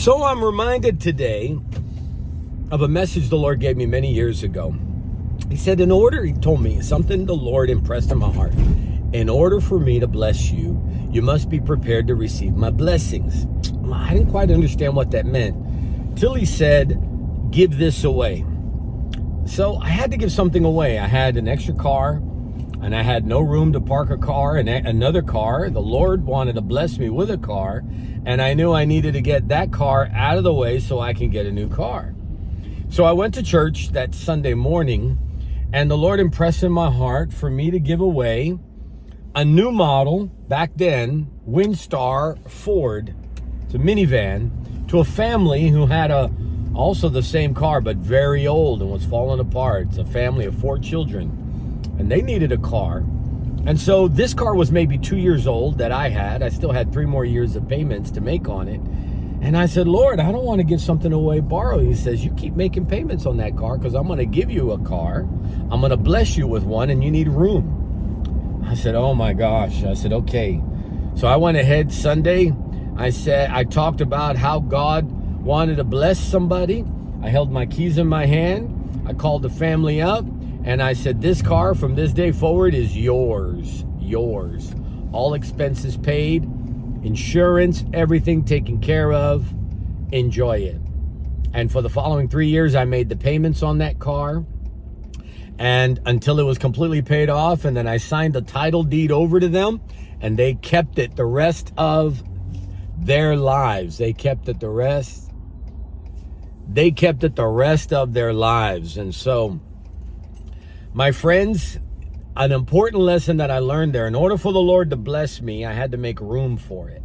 So I'm reminded today of a message the Lord gave me many years ago. He said, he told me something the Lord impressed in my heart. In order for me to bless you, you must be prepared to receive my blessings. I didn't quite understand what that meant till he said, give this away. So I had to give something away. I had an extra car and I had no room to park a car and another car. The Lord wanted to bless me with a car, and I knew I needed to get that car out of the way so I can get a new car. So I went to church that Sunday morning, and the Lord impressed in my heart for me to give away a new model, back then, Windstar Ford. It's a minivan, to a family who had also the same car, but very old and was falling apart. It's a family of 4 children, and they needed a car. And so this car was maybe 2 years old that I had. I still had 3 more years of payments to make on it. And I said, Lord, I don't want to give something away borrowed. He says, you keep making payments on that car because I'm going to give you a car. I'm going to bless you with one, and you need room. I said, oh my gosh. I said, okay. So I went ahead Sunday. I talked about how God wanted to bless somebody. I held my keys in my hand. I called the family up. And I said, this car from this day forward is yours. All expenses paid, insurance, everything taken care of. Enjoy it. And for the following 3 years, I made the payments on that car. And until it was completely paid off. And then I signed the title deed over to them. And they kept it the rest of their lives. They kept it the rest of their lives. And so, my friends, an important lesson that I learned there, in order for the Lord to bless me, I had to make room for it.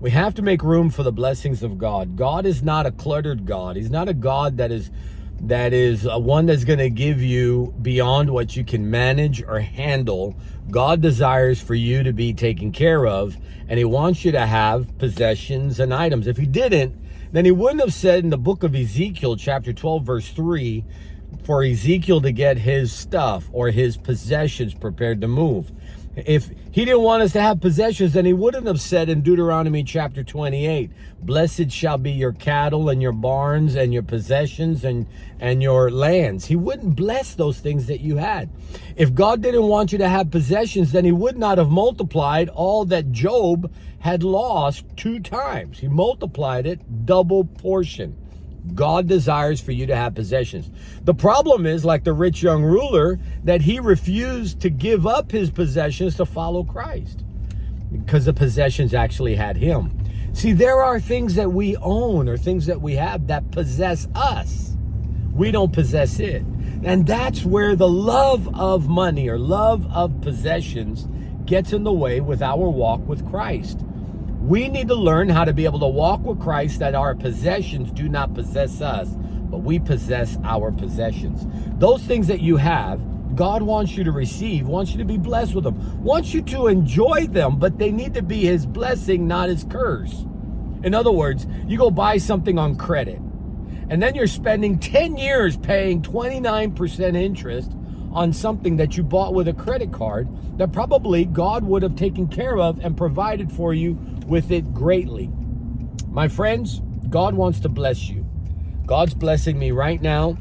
We have to make room for the blessings of God. God is not a cluttered God. He's not a God that is one that's going to give you beyond what you can manage or handle. God desires for you to be taken care of, and he wants you to have possessions and items. If he didn't, then he wouldn't have said in the book of Ezekiel, chapter 12, verse 3, for Ezekiel to get his stuff or his possessions prepared to move. If he didn't want us to have possessions, then he wouldn't have said in Deuteronomy chapter 28, blessed shall be your cattle and your barns and your possessions and your lands. He wouldn't bless those things that you had. If God didn't want you to have possessions, then he would not have multiplied all that Job had lost 2 times. He multiplied it double portion. God desires for you to have possessions. The problem is, like the rich young ruler, that he refused to give up his possessions to follow Christ because the possessions actually had him. See, there are things that we own or things that we have that possess us. We don't possess it. And that's where the love of money or love of possessions gets in the way with our walk with Christ. We need to learn how to be able to walk with Christ, that our possessions do not possess us, but we possess our possessions. Those things that you have, God wants you to receive, wants you to be blessed with them, wants you to enjoy them, but they need to be his blessing, not his curse. In other words, you go buy something on credit, and then you're spending 10 years paying 29% interest on something that you bought with a credit card that probably God would have taken care of and provided for you with it greatly. My friends, God wants to bless you. God's blessing me right now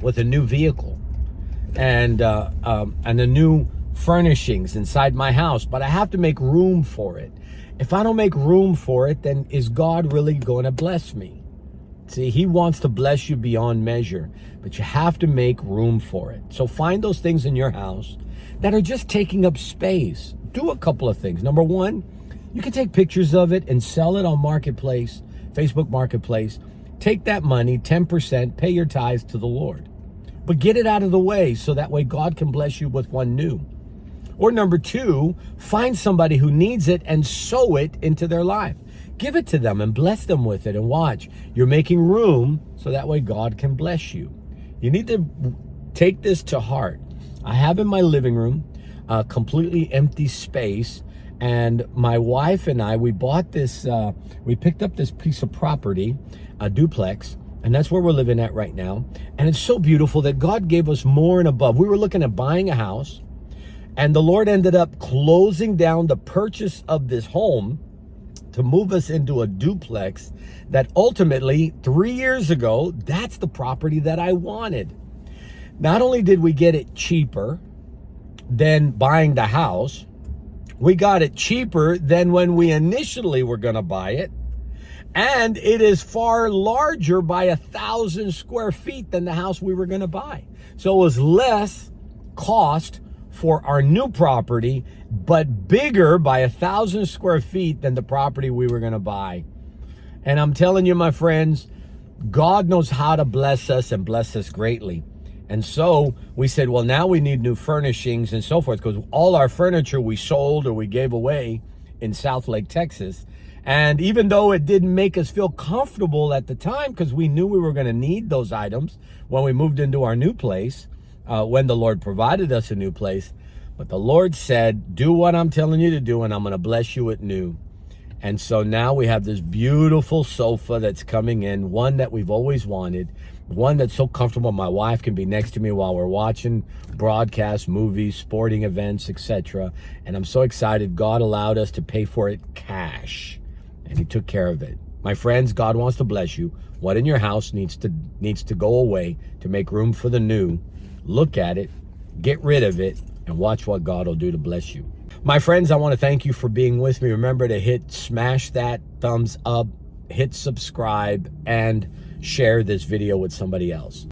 with a new vehicle and the new furnishings inside my house, but I have to make room for it. If I don't make room for it, then is God really going to bless me? See, he wants to bless you beyond measure, but you have to make room for it. So find those things in your house that are just taking up space. Do a couple of things. Number one, you can take pictures of it and sell it on Marketplace, Facebook Marketplace. Take that money, 10%, pay your tithes to the Lord. But get it out of the way so that way God can bless you with one new. Or number two, find somebody who needs it and sow it into their life. Give it to them and bless them with it, and watch. You're making room so that way God can bless you. You need to take this to heart. I have in my living room a completely empty space, and my wife and I, we bought this, we picked up this piece of property, a duplex, and that's where we're living at right now. And it's so beautiful that God gave us more and above. We were looking at buying a house, and the Lord ended up closing down the purchase of this home to move us into a duplex that ultimately 3 years ago, that's the property that I wanted. Not only did we get it cheaper than buying the house, we got it cheaper than when we initially were going to buy it. And it is far larger by 1,000 square feet than the house we were going to buy. So it was less cost for our new property, but bigger by 1,000 square feet than the property we were going to buy. And I'm telling you, my friends, God knows how to bless us and bless us greatly. And so we said, well, now we need new furnishings and so forth, because all our furniture we sold or we gave away in Southlake, Texas. And even though it didn't make us feel comfortable at the time, because we knew we were going to need those items when we moved into our new place, when the Lord provided us a new place. But the Lord said, do what I'm telling you to do, and I'm going to bless you with new. And so now we have this beautiful sofa that's coming in, one that we've always wanted, one that's so comfortable my wife can be next to me while we're watching broadcasts, movies, sporting events, etc. And I'm so excited God allowed us to pay for it cash, and he took care of it. My friends, God wants to bless you. What in your house needs to go away to make room for the new? Look at it, get rid of it, and watch what God will do to bless you. My friends, I want to thank you for being with me. Remember to smash that thumbs up, hit subscribe, and share this video with somebody else.